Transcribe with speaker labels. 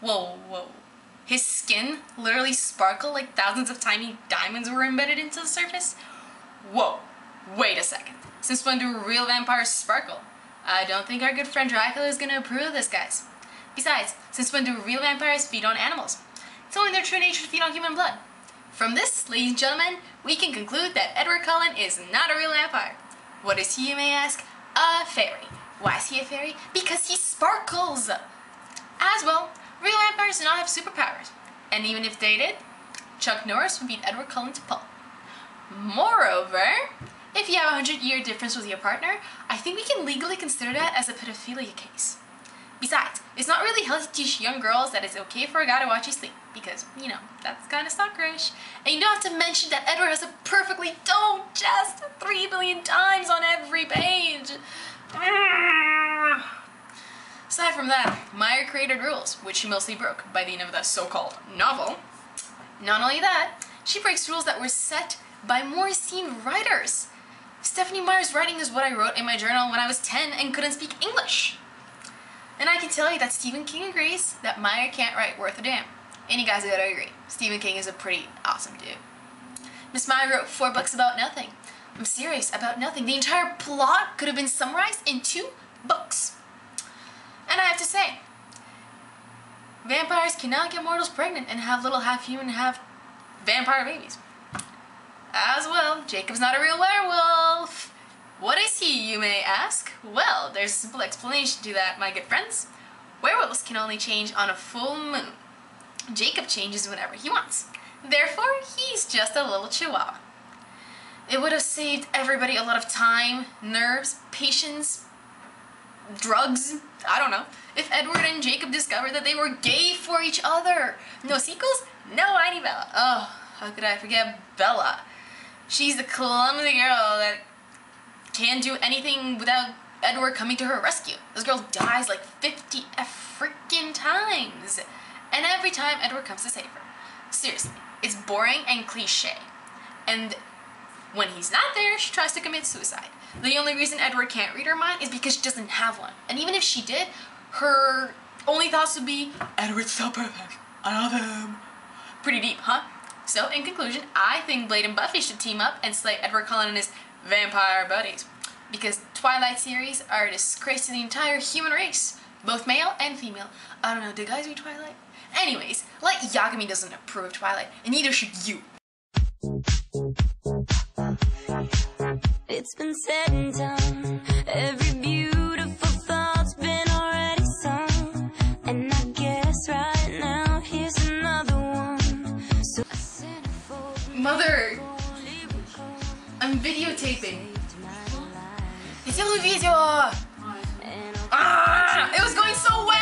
Speaker 1: Whoa, whoa. His skin literally sparkled like thousands of tiny diamonds were embedded into the surface? Whoa, wait a second. Since when do real vampires sparkle? I don't think our good friend Dracula is gonna approve of this, guys. Besides, since when do real vampires feed on animals? It's only their true nature to feed on human blood. From this, ladies and gentlemen, we can conclude that Edward Cullen is not a real vampire. What is he, you may ask? A fairy. Why is he a fairy? Because he sparkles! As well, real vampires do not have superpowers. And even if they did, Chuck Norris would beat Edward Cullen to pulp. Moreover, if you have a 100-year difference with your partner, I think we can legally consider that as a pedophilia case. Besides, it's not really healthy to teach young girls that it's okay for a guy to watch you sleep, because, you know, that's kind of stalkerish. And you don't have to mention that Edward has a perfectly don't just 3 billion times on every page. Aside from that, Meyer created rules, which she mostly broke by the end of the so-called novel. Not only that, she breaks rules that were set by more esteemed writers. Stephenie Meyer's writing is what I wrote in my journal when I was 10 and couldn't speak English. And I can tell you that Stephen King agrees that Meyer can't write worth a damn. And you guys gotta agree, Stephen King is a pretty awesome dude. Miss Meyer wrote 4 books about nothing. I'm serious, about nothing. The entire plot could have been summarized in 2 books. And I have to say, vampires cannot get mortals pregnant and have little half-human, half-vampire babies. As well, Jacob's not a real werewolf. What is he, you may ask? Well, there's a simple explanation to that, my good friends. Werewolves can only change on a full moon. Jacob changes whenever he wants. Therefore, he's just a little chihuahua. It would have saved everybody a lot of time, nerves, patience, drugs, I don't know, if Edward and Jacob discovered that they were gay for each other. No sequels? No whiny Bella. Oh, how could I forget Bella? She's the clumsy girl that can't do anything without Edward coming to her rescue. This girl dies like 50 freaking times. And every time Edward comes to save her. Seriously, it's boring and cliche. And when he's not there, she tries to commit suicide. The only reason Edward can't read her mind is because she doesn't have one. And even if she did, her only thoughts would be, Edward's so perfect, I love him. Pretty deep, huh? So, in conclusion, I think Blade and Buffy should team up and slay Edward Cullen and his vampire buddies. Because Twilight series are a disgrace to the entire human race. Both male and female. I don't know, do guys read Twilight? Anyways, like Yagami doesn't approve of Twilight, and neither should you.
Speaker 2: It's been said and done. Every beautiful thought's been already sung. And I guess right now here's another one. So
Speaker 1: Mother, I'm videotaping. It's your video. It was going so well.